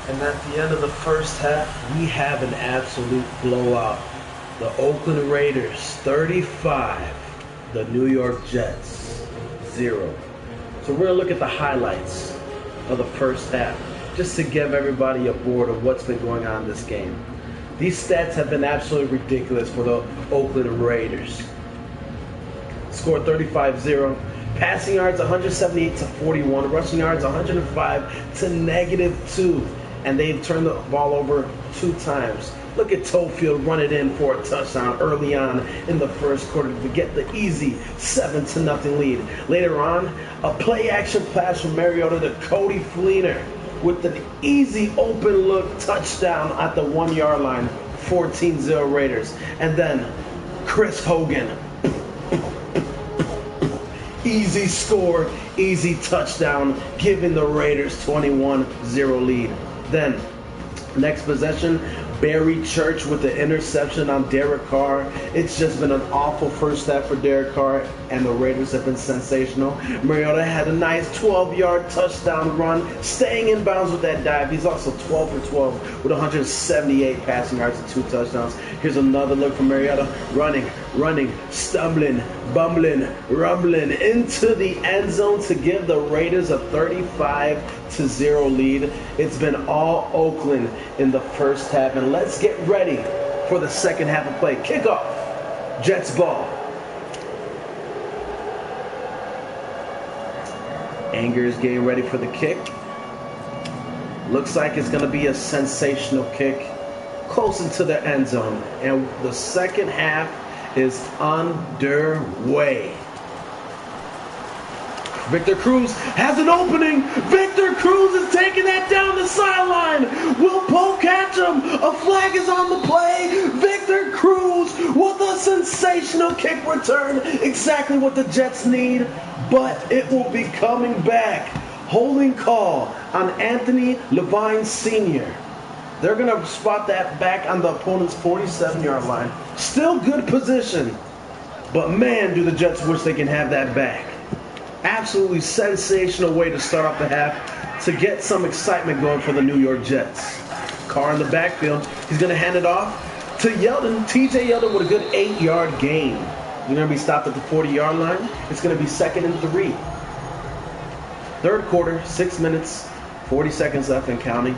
And at the end of the first half, we have an absolute blowout. The Oakland Raiders 35, the New York Jets 0. So we're going to look at the highlights of the first half, just to give everybody a board of what's been going on in this game. These stats have been absolutely ridiculous for the Oakland Raiders. Scored 35-0. Passing yards 178 to 41. Rushing yards 105 to -2. And they've turned the ball over 2 times. Look at Tofield run it in for a touchdown early on in the first quarter to get the easy 7-0 lead. Later on, a play-action pass from Mariota to Cody Fleener with an easy open look touchdown at the 1-yard line, 14-0 Raiders. And then Chris Hogan, easy score, easy touchdown, giving the Raiders 21-0 lead. Then, next possession, Barry Church with the interception on Derek Carr. It's just been an awful first half for Derek Carr, and the Raiders have been sensational. Mariota had a nice 12-yard touchdown run, staying in bounds with that dive. He's also 12 for 12 with 178 passing yards and 2 touchdowns. Here's another look from Mariota, running, stumbling, bumbling, rumbling into the end zone to give the Raiders a 35-0 lead. It's been all Oakland in the first half, and let's get ready for the second half of play. Kickoff, Jets ball. Anger is getting ready for the kick. Looks like it's going to be a sensational kick close into the end zone, and the second half is underway. Victor Cruz has an opening. Victor Cruz is taking that down the sideline. Will Poe catch him? A flag is on the play. Victor Cruz with a sensational kick return. Exactly what the Jets need, but it will be coming back. Holding call on Anthony Levine Sr. They're going to spot that back on the opponent's 47-yard line. Still good position, but man, do the Jets wish they can have that back. Absolutely sensational way to start off the half to get some excitement going for the New York Jets. Carr in the backfield. He's going to hand it off to Yeldon. TJ Yeldon with a good 8-yard gain. You're going to be stopped at the 40-yard line. It's going to be 2nd and 3. Third quarter, 6 minutes, 40 seconds left and counting.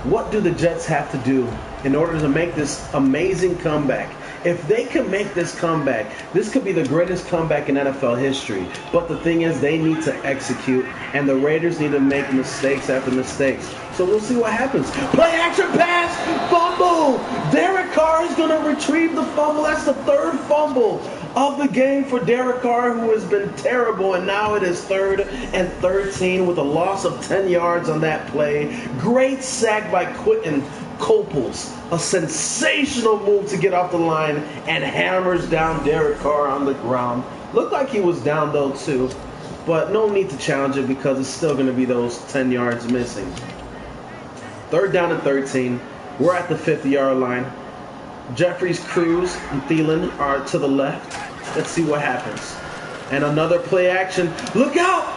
What do the Jets have to do in order to make this amazing comeback? If they can make this comeback, this could be the greatest comeback in NFL history. But the thing is, they need to execute, and the Raiders need to make mistakes after mistakes. So we'll see what happens. Play action pass, fumble. Derek Carr is going to retrieve the fumble. That's the 3rd fumble of the game for Derek Carr, who has been terrible, and now it is 3rd and 13 with a loss of 10 yards on that play. Great sack by Quentin Coples. A sensational move to get off the line and hammers down Derek Carr on the ground. Looked like he was down though too, but no need to challenge it because it's still going to be those 10 yards missing. 3rd down and 13. We're at the 50-yard line. Jeffries, Cruz, and Thielen are to the left. Let's see what happens. And another play action. Look out!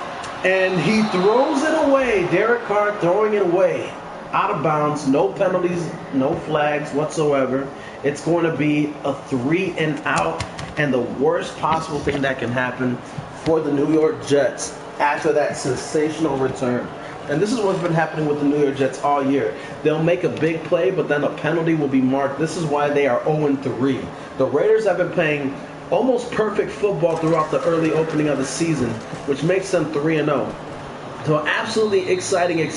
And he throws it away. Derek Carr throwing it away. Out of bounds. No penalties, no flags whatsoever. It's going to be a 3 and out. And the worst possible thing that can happen for the New York Jets after that sensational return. And this is what's been happening with the New York Jets all year. They'll make a big play, but then a penalty will be marked. This is why they are 0-3. The Raiders have been playing almost perfect football throughout the early opening of the season, which makes them 3-0. So absolutely exciting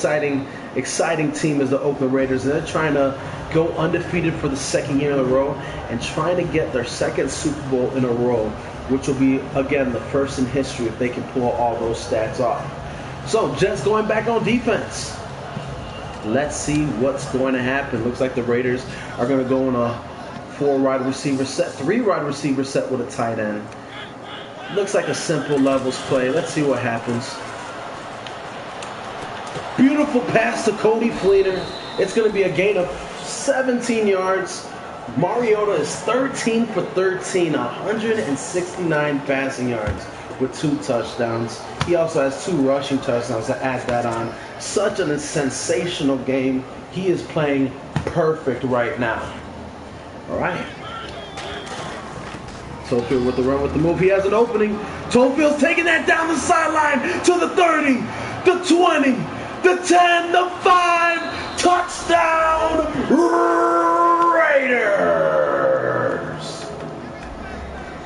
team is the Oakland Raiders. They're trying to go undefeated for the 2nd year in a row and trying to get their 2nd Super Bowl in a row, which will be, again, the first in history if they can pull all those stats off. So, Jets going back on defense. Let's see what's going to happen. Looks like the Raiders are going to go on a 4-wide receiver set, 3-wide receiver set with a tight end. Looks like a simple levels play. Let's see what happens. Beautiful pass to Cody Fleener. It's going to be a gain of 17 yards. Mariota is 13 for 13, 169 passing yards with 2 touchdowns. He also has 2 rushing touchdowns to add that on. Such a sensational game. He is playing perfect right now. All right. Tofield with the run, with the move. He has an opening. Tofield's taking that down the sideline to the 30, the 20, the 10, the 5. Touchdown Raiders.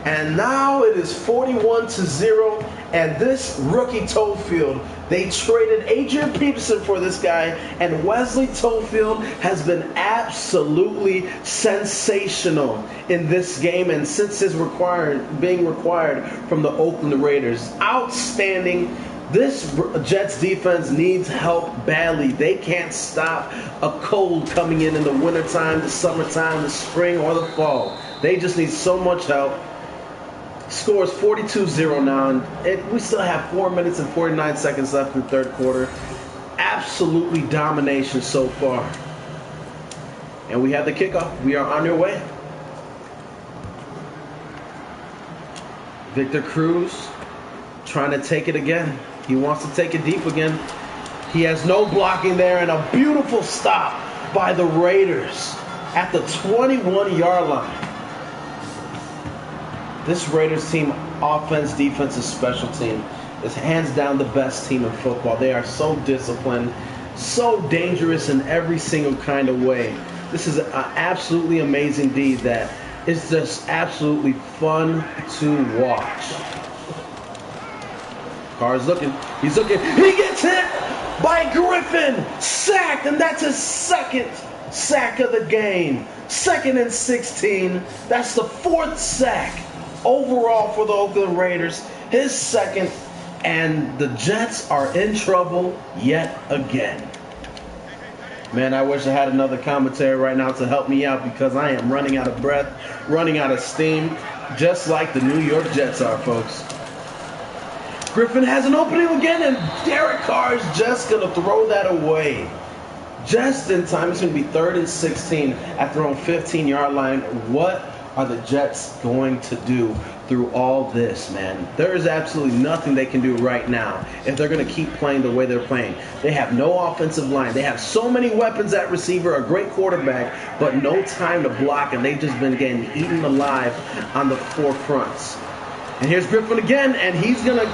And now it is 41-0. And this rookie Tofield, they traded Adrian Peterson for this guy, and Wesley Tofield has been absolutely sensational in this game, and since his being required from the Oakland Raiders. Outstanding. This Jets defense needs help badly. They can't stop a cold coming in the wintertime, the summertime, the spring, or the fall. They just need so much help. Scores 42-0 now, and we still have 4 minutes and 49 seconds left in the third quarter. Absolutely domination so far. And we have the kickoff. We are on your way. Victor Cruz trying to take it again. He wants to take it deep again. He has no blocking there, and a beautiful stop by the Raiders at the 21-yard line. This Raiders team, offense, defense, and special team, is hands down the best team in football. They are so disciplined, so dangerous in every single kind of way. This is an absolutely amazing deed that is just absolutely fun to watch. Carr's looking. He's looking. He gets hit by Griffin. Sacked, and that's his second sack of the game. 2nd and 16. That's the 4th sack overall for the Oakland Raiders, his 2nd, and the Jets are in trouble yet again. Man, I wish I had another commentary right now to help me out, because I am running out of breath, running out of steam, just like the New York Jets are, folks. Griffin has an opening again, and Derek Carr is just going to throw that away. Just in time. It's going to be 3rd and 16 at their own 15-yard line. What are the Jets going to do through all this, man? There is absolutely nothing they can do right now if they're going to keep playing the way they're playing. They have no offensive line. They have so many weapons at receiver, a great quarterback, but no time to block, and they've just been getting eaten alive on the 4 fronts. And here's Griffin again, and he's going to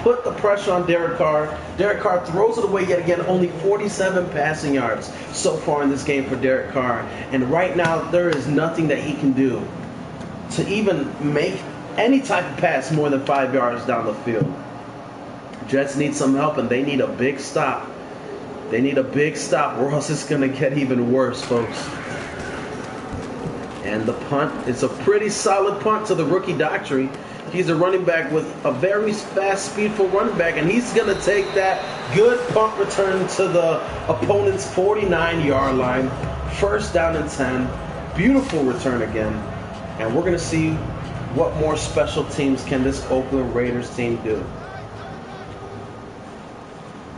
put the pressure on Derek Carr. Derek Carr throws it away yet again. Only 47 passing yards so far in this game for Derek Carr. And right now, there is nothing that he can do to even make any type of pass more than 5 yards down the field. Jets need some help, and they need a big stop. They need a big stop, or else it's going to get even worse, folks. And the punt, it's a pretty solid punt to the rookie Doctry. He's a running back with a very fast, speedful running back, and he's going to take that good punt return to the opponent's 49-yard line. 1st down and 10. Beautiful return again. And we're going to see what more special teams can this Oakland Raiders team do.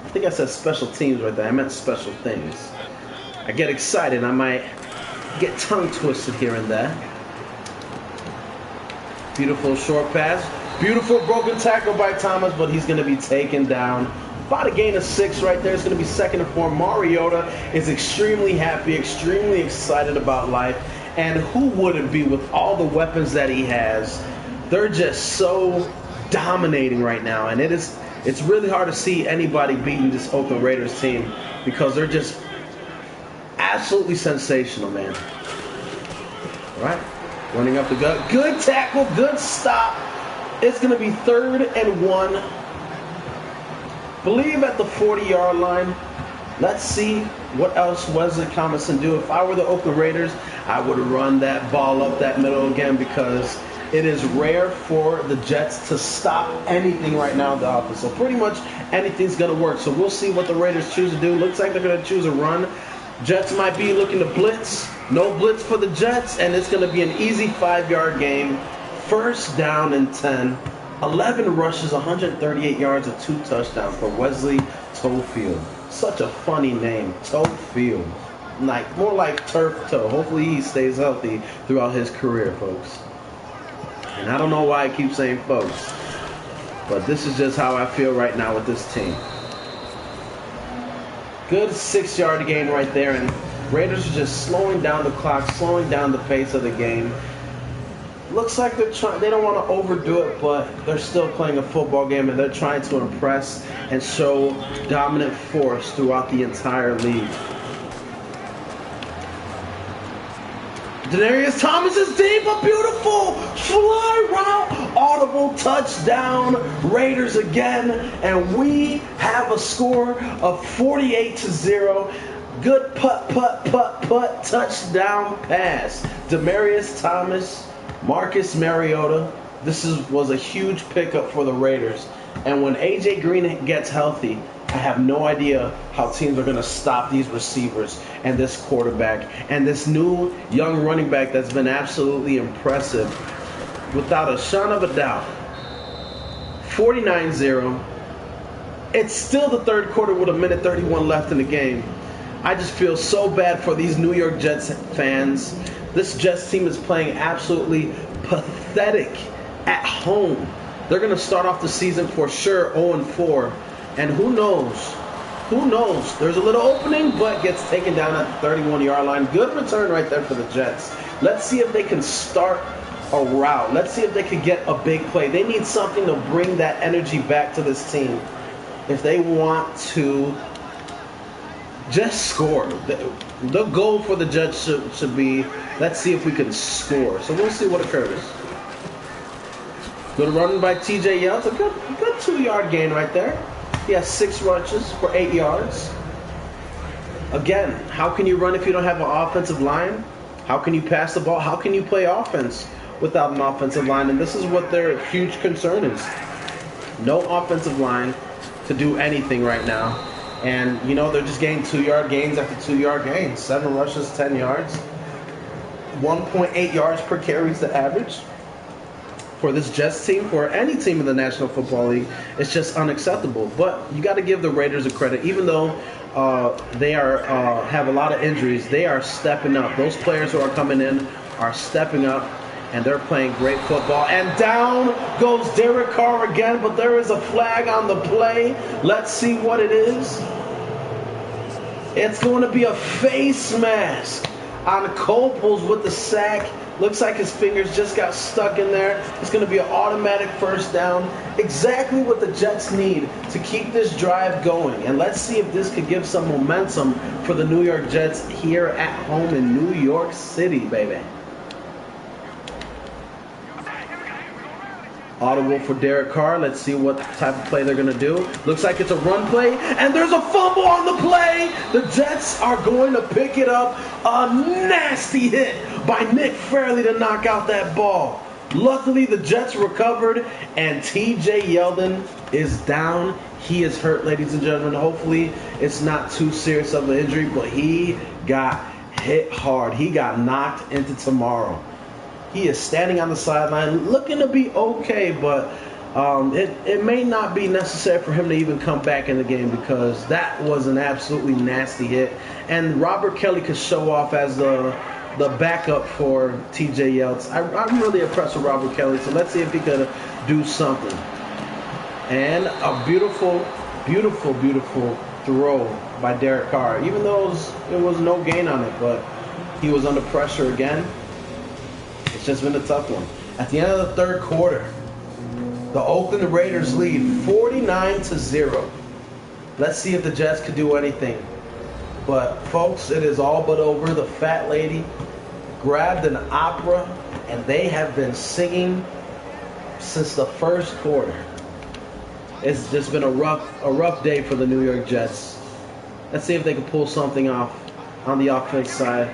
I think I said special teams right there. I meant special things. I get excited. I might get tongue twisted here and there. Beautiful short pass. Beautiful broken tackle by Thomas, but he's going to be taken down. About a gain of 6 right there. It's going to be 2nd and 4. Mariota is extremely happy, extremely excited about life. And who wouldn't be with all the weapons that he has? They're just so dominating right now. And it's really hard to see anybody beating this Oakland Raiders team, because they're just absolutely sensational, man. All right. Running up the gut. Good tackle. Good stop. It's going to be 3rd and 1. Believe at the 40-yard line. Let's see what else Wesley Thomas can do. If I were the Oakland Raiders, I would run that ball up that middle again, because it is rare for the Jets to stop anything right now in the offense. So pretty much anything's going to work. So we'll see what the Raiders choose to do. Looks like they're going to choose a run. Jets might be looking to blitz. No blitz for the Jets, and it's going to be an easy 5-yard game. 1st down and 10. 11 rushes, 138 yards, and 2 touchdowns for Wesley Tofield. Such a funny name, Tofield. More like Turf Toe. Hopefully he stays healthy throughout his career, folks. And I don't know why I keep saying folks. But this is just how I feel right now with this team. Good 6-yard gain right there, and Raiders are just slowing down the clock, slowing down the pace of the game. Looks like they don't want to overdo it, but they're still playing a football game, and they're trying to impress and show dominant force throughout the entire league. Denarius Thomas is deep, a beautiful fly route, audible touchdown, Raiders again, and we have a score of 48-0. Good putt, touchdown pass. Demaryius Thomas, Marcus Mariota. This was a huge pickup for the Raiders. And when A.J. Green gets healthy, I have no idea how teams are going to stop these receivers and this quarterback and this new young running back that's been absolutely impressive without a shadow of a doubt. 49-0. It's still the third quarter with 1:31 left in the game. I just feel so bad for these New York Jets fans. This Jets team is playing absolutely pathetic at home. They're going to start off the season for sure 0-4. And who knows? Who knows? There's a little opening, but gets taken down at the 31-yard line. Good return right there for the Jets. Let's see if they can start a route. Let's see if they can get a big play. They need something to bring that energy back to this team if they want to just score. The goal for the Jets should be, let's see if we can score. So we'll see what occurs. Good run by T.J. Yeldon. A good 2-yard gain right there. He has 6 rushes for 8 yards. Again, how can you run if you don't have an offensive line? How can you pass the ball? How can you play offense without an offensive line? And this is what their huge concern is. No offensive line to do anything right now. And, you know, they're just getting 2-yard gains after 2-yard gains. 7 rushes, 10 yards. 1.8 yards per carry is the average. For this Jets team, for any team in the National Football League, it's just unacceptable. But you got to give the Raiders a credit. Even though they have a lot of injuries, they are stepping up. Those players who are coming in are stepping up, and they're playing great football. And down goes Derek Carr again, but there is a flag on the play. Let's see what it is. It's going to be a face mask on Coples with the sack. Looks like his fingers just got stuck in there. It's going to be an automatic first down. Exactly what the Jets need to keep this drive going. And let's see if this could give some momentum for the New York Jets here at home in New York City, baby. Audible for Derek Carr. Let's see what type of play they're going to do. Looks like it's a run play, and there's a fumble on the play. The Jets are going to pick it up. A nasty hit by Nick Fairley to knock out that ball. Luckily, the Jets recovered, and T.J. Yeldon is down. He is hurt, ladies and gentlemen. Hopefully, it's not too serious of an injury, but he got hit hard. He got knocked into tomorrow. He is standing on the sideline looking to be okay, but it may not be necessary for him to even come back in the game because that was an absolutely nasty hit. And Robert Kelly could show off as the backup for T.J. Yeldon. I'm really impressed with Robert Kelly, so let's see if he could do something. And a beautiful, beautiful, beautiful throw by Derek Carr, even though it was no gain on it, but he was under pressure again. It's just been a tough one. At the end of the third quarter, the Oakland Raiders lead 49-0. Let's see if the Jets could do anything. But, folks, it is all but over. The fat lady grabbed an opera, and they have been singing since the first quarter. It's just been a rough day for the New York Jets. Let's see if they can pull something off on the offense side.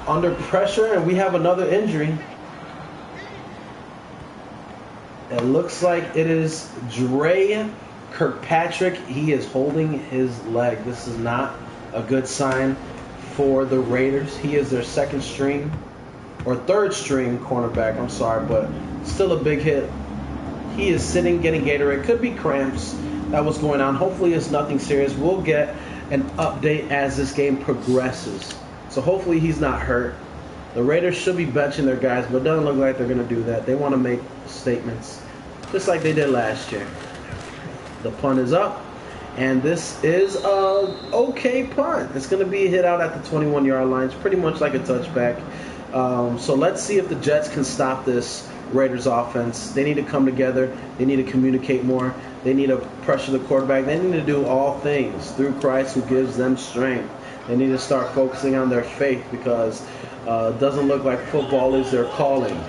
Under pressure, and we have another injury. It looks like it is Dre Kirkpatrick. He is holding his leg. This is not a good sign for the Raiders. He is their third string cornerback. I'm sorry, but still a big hit. He is sitting, getting Gatorade. Could be cramps. That was going on. Hopefully it's nothing serious. We'll get an update as this game progresses. So hopefully he's not hurt. The Raiders should be benching their guys, but it doesn't look like they're going to do that. They want to make statements, just like they did last year. The punt is up, and this is a okay punt. It's going to be hit out at the 21-yard line. It's pretty much like a touchback. So let's see if the Jets can stop this Raiders offense. They need to come together. They need to communicate more. They need to pressure the quarterback. They need to do all things through Christ who gives them strength. They need to start focusing on their faith because it doesn't look like football is their calling.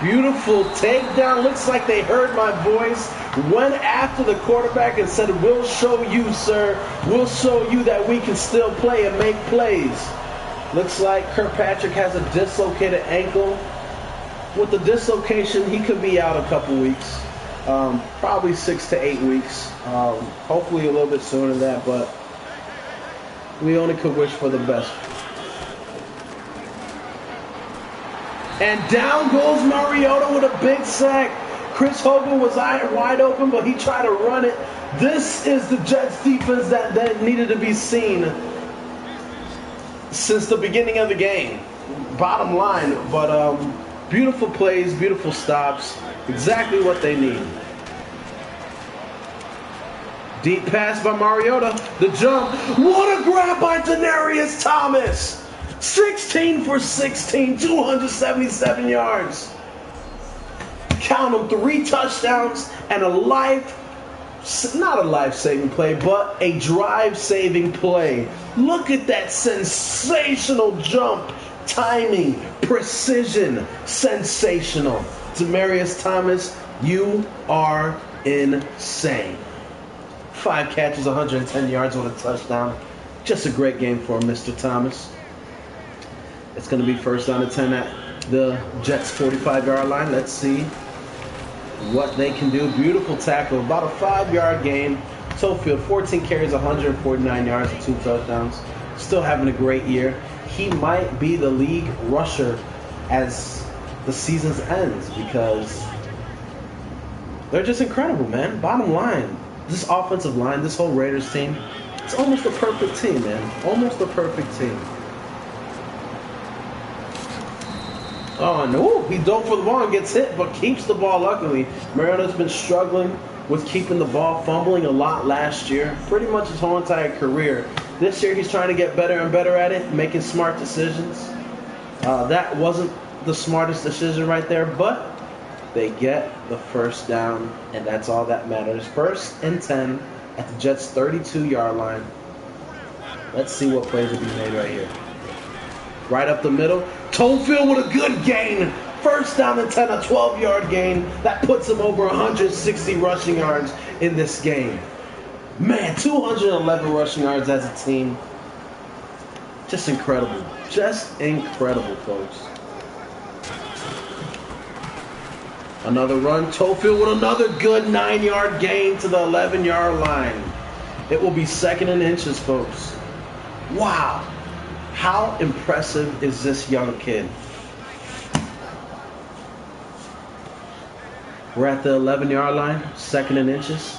Beautiful takedown. Looks like they heard my voice. Went after the quarterback and said, "We'll show you, sir. We'll show you that we can still play and make plays." Looks like Kirkpatrick has a dislocated ankle. With the dislocation, he could be out a couple weeks. Probably 6 to 8 weeks. Hopefully a little bit sooner than that, but we only could wish for the best. And down goes Mariota with a big sack. Chris Hogan was wide open, but he tried to run it. This is the Jets defense that needed to be seen since the beginning of the game. Bottom line, but beautiful plays, beautiful stops. Exactly what they need. Deep pass by Mariota. The jump. What a grab by Denarius Thomas. 16 for 16, 277 yards. Count them, 3 touchdowns and not a life-saving play, but a drive-saving play. Look at that sensational jump. Timing, precision, sensational. Demaryius Thomas, you are insane. 5 catches, 110 yards with a touchdown. Just a great game for Mr. Thomas. It's going to be first down and 10 at the Jets' 45-yard line. Let's see what they can do. Beautiful tackle, about a 5-yard gain. Tofield, 14 carries, 149 yards, and 2 touchdowns. Still having a great year. He might be the league rusher as the season ends because they're just incredible, man. Bottom line, this offensive line, this whole Raiders team, it's almost a perfect team, man. Almost a perfect team. Oh, no, he dove for the ball and gets hit, but keeps the ball, luckily. Mariota's been struggling with keeping the ball, fumbling a lot last year, pretty much his whole entire career. This year, he's trying to get better and better at it, making smart decisions. That wasn't the smartest decision right there, but they get the first down, and that's all that matters. First and 10 at the Jets' 32-yard line. Let's see what plays will be made right here. Right up the middle. Tofield with a good gain. First down and 10, a 12-yard gain. That puts him over 160 rushing yards in this game. Man, 211 rushing yards as a team. Just incredible. Just incredible, folks. Another run. Tofield with another good 9-yard gain to the 11-yard line. It will be 2nd and inches, folks. Wow. How impressive is this young kid? We're at the 11-yard line, 2nd and inches.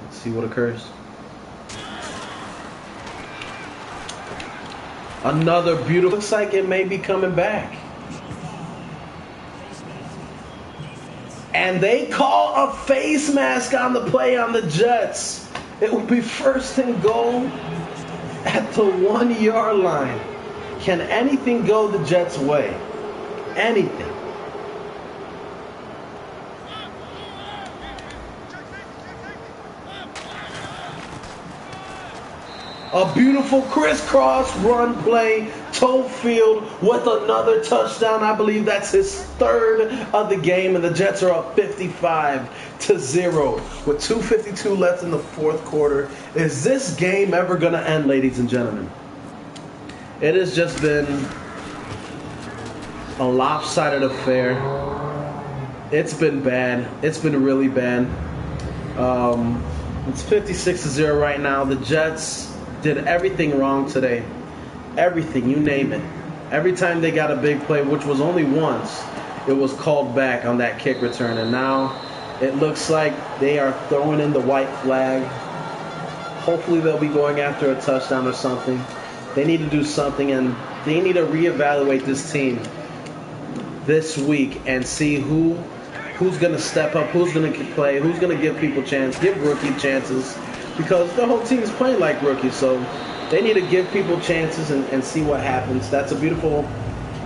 Let's see what occurs. Another beautiful. Looks like it may be coming back. And they call a face mask on the play on the Jets. It will be 1st and goal at the 1-yard line. Can anything go the Jets' way? Anything. A beautiful crisscross run play. Tofield with another touchdown. I believe that's his 3rd of the game, and the Jets are up 55-0 with 2:52 left in the 4th quarter. Is this game ever going to end, ladies and gentlemen? It has just been a lopsided affair. It's been bad. It's been really bad. It's 56-0 right now. The Jets did everything wrong today. Everything, you name it. Every time they got a big play, which was only once, it was called back on that kick return. And now it looks like they are throwing in the white flag. Hopefully they'll be going after a touchdown or something. They need to do something, and they need to reevaluate this team this week and see who's going to step up, who's going to play, who's going to give people chances, give rookie chances, because the whole team is playing like rookies. So they need to give people chances and see what happens. That's a beautiful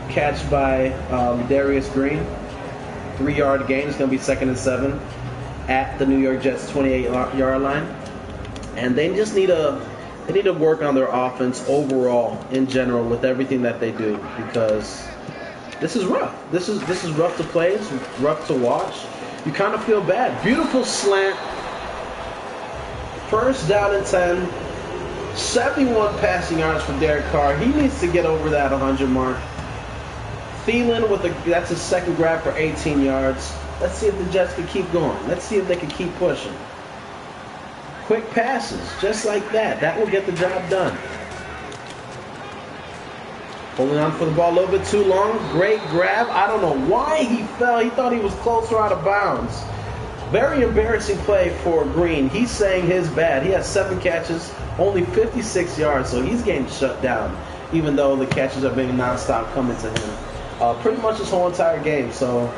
catch by Darius Green. 3-yard gain. It's going to be 2nd and 7 at the New York Jets 28-yard line. And they just need to work on their offense overall in general with everything that they do, because this is rough. This is rough to play. It's rough to watch. You kind of feel bad. Beautiful slant. 1st down and 10. 71 passing yards for Derek Carr. He needs to get over that 100 mark. Thielen that's his 2nd grab for 18 yards. Let's see if the Jets can keep going. Let's see if they can keep pushing. Quick passes, just like that. That will get the job done. Holding on for the ball a little bit too long. Great grab. I don't know why he fell. He thought he was closer out of bounds. Very embarrassing play for Green. He's saying his bad. He has 7 catches, only 56 yards, so he's getting shut down, even though the catches are being nonstop coming to him. Pretty much his whole entire game. So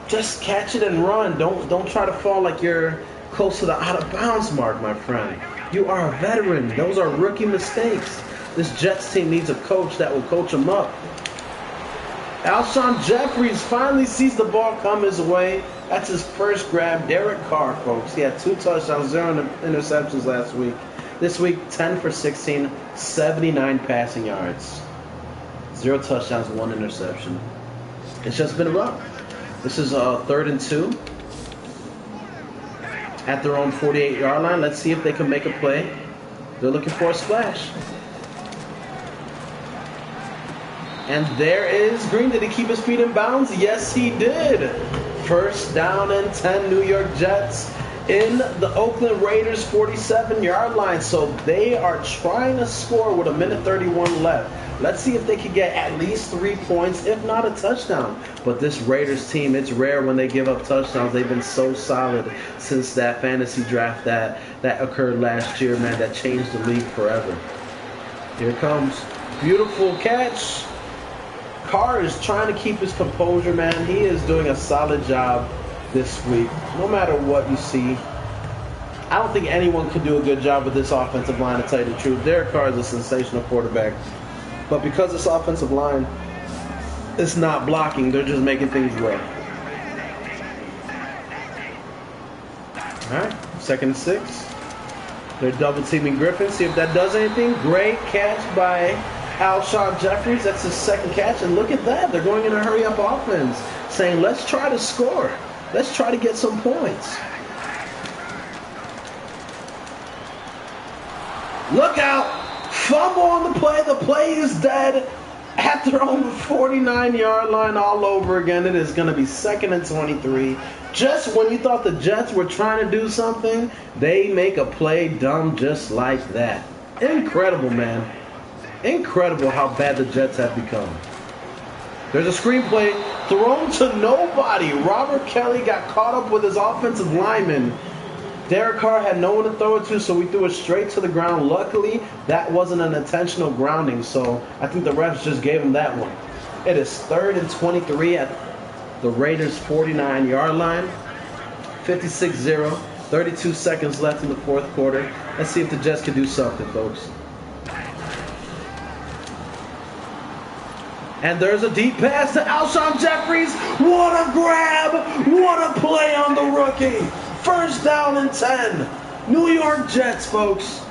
just catch it and run. Don't try to fall like you're close to the out of bounds mark, my friend. You are a veteran. Those are rookie mistakes. This Jets team needs a coach that will coach them up. Alshon Jeffries finally sees the ball come his way. That's his 1st grab. Derek Carr, folks. He had 2 touchdowns, 0 interceptions last week. This week, 10 for 16, 79 passing yards. 0 touchdowns, 1 interception. It's just been rough. This is 3rd and 2. At their own 48-yard line. Let's see if they can make a play. They're looking for a splash. And there is Green. Did he keep his feet in bounds? Yes, he did. 1st down and 10, New York Jets in the Oakland Raiders 47-yard line. So they are trying to score with 1:31 left. Let's see if they can get at least 3 points, if not a touchdown. But this Raiders team, it's rare when they give up touchdowns. They've been so solid since that fantasy draft that occurred last year, man, that changed the league forever. Here it comes. Beautiful catch. Carr is trying to keep his composure, man. He is doing a solid job this week. No matter what you see, I don't think anyone could do a good job with this offensive line, to tell you the truth. Derek Carr is a sensational quarterback. But because this offensive line is not blocking, they're just making things rough. All right, 2nd and 6. They're double teaming Griffin. See if that does anything. Great catch by Alshon Jeffries. That's his 2nd catch. And look at that. They're going in a hurry-up offense, saying, let's try to score. Let's try to get some points. Look out. Fumble on the play. The play is dead at their own 49-yard line all over again. It is going to be 2nd and 23. Just when you thought the Jets were trying to do something, they make a play dumb just like that. Incredible, man. Incredible how bad the Jets have become. There's a screenplay thrown to nobody. Robert Kelly got caught up with his offensive lineman. Derek Carr had no one to throw it to, so we threw it straight to the ground. Luckily, that wasn't an intentional grounding, so I think the refs just gave him that one. It is 3rd and 23 at the Raiders' 49-yard line. 56-0. 32 seconds left in the 4th quarter. Let's see if the Jets can do something, folks. And there's a deep pass to Alshon Jeffries. What a grab. What a play on the rookie. 1st down and 10. New York Jets, folks.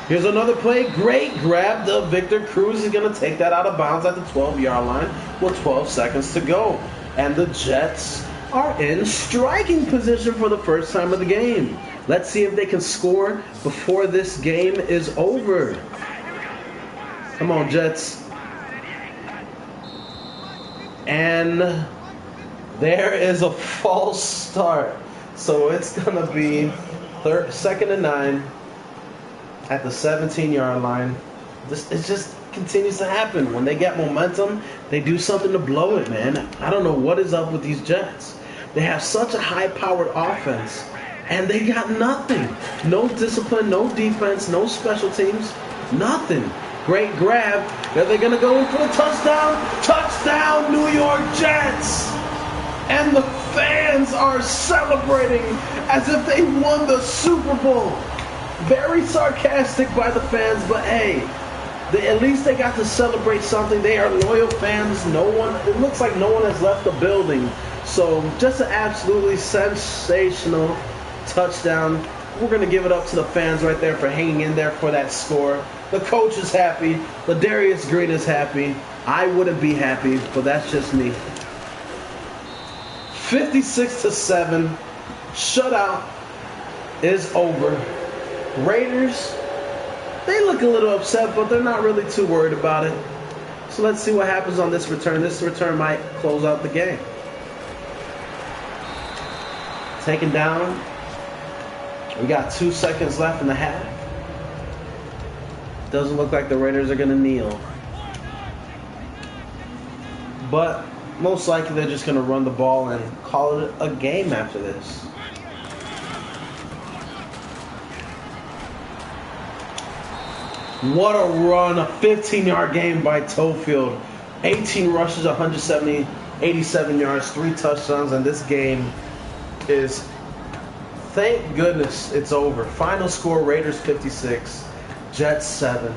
Here's another play. Great grab. The Victor Cruz is going to take that out of bounds at the 12-yard line with 12 seconds to go. And the Jets are in striking position for the first time of the game. Let's see if they can score before this game is over. Come on, Jets. And there is a false start. So it's going to be 2nd and 9 at the 17-yard line. It's just continues to happen. When they get momentum, they do something to blow it, man. I don't know what is up with these Jets. They have such a high-powered offense, and they got nothing. No discipline, no defense, no special teams, nothing. Great grab. Are they going to go in for the touchdown? Touchdown, New York Jets! And the fans are celebrating as if they won the Super Bowl. Very sarcastic by the fans, but hey, at least they got to celebrate something. They are loyal fans. It looks like no one has left the building. So just an absolutely sensational touchdown. We're going to give it up to the fans right there for hanging in there for that score. The coach is happy. Ladarius Green is happy. I wouldn't be happy, but that's just me. 56-7. Shutout is over. Raiders, they look a little upset, but they're not really too worried about it. So let's see what happens on this return. This return might close out the game. Taken down. We got 2 seconds left in the half. Doesn't look like the Raiders are going to kneel. But most likely they're just going to run the ball and call it a game after this. What a run, a 15-yard game by Tofield. 18 rushes, 87 yards, 3 touchdowns, and this game is, thank goodness it's over. Final score, Raiders 56, Jets 7.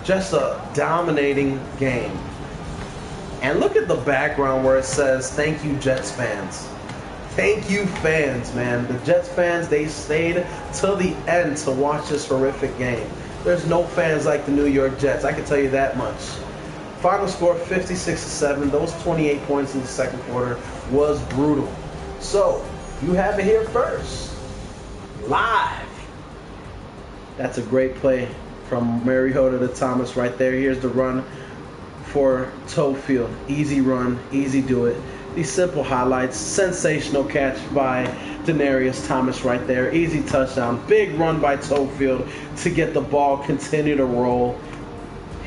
Just a dominating game. And look at the background where it says, thank you, Jets fans. Thank you, fans, man. The Jets fans, they stayed till the end to watch this horrific game. There's no fans like the New York Jets, I can tell you that much. Final score, 56-7. Those 28 points in the second quarter was brutal. So, you have it here first. Live. That's a great play from Mariota to Thomas right there. Here's the run for Tofield. Easy run, easy do it. These simple highlights. Sensational catch by Denarius Thomas right there. Easy touchdown. Big run by Tofield to get the ball continue to roll.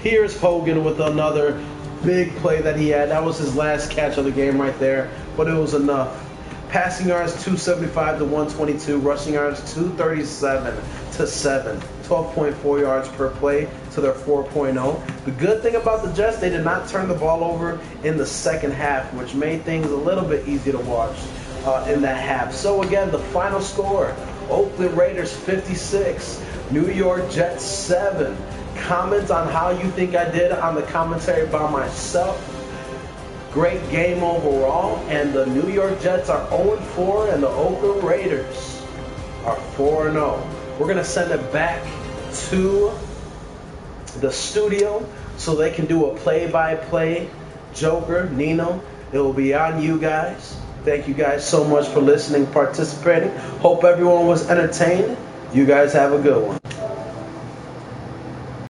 Here's Hogan with another big play that he had. That was his last catch of the game right there, but it was enough. Passing yards 275 to 122. Rushing yards 237 to 7. 12.4 yards per play to their 4.0. The good thing about the Jets, they did not turn the ball over in the second half, which made things a little bit easier to watch in that half. So again, the final score, Oakland Raiders 56, New York Jets 7. Comment on how you think I did on the commentary by myself. Great game overall, and the New York Jets are 0-4, and the Oakland Raiders are 4-0. We're going to send it back to the studio so they can do a play-by-play. Joker, Nino, it will be on you guys. Thank you guys so much for listening, participating. Hope everyone was entertained. You guys have a good one.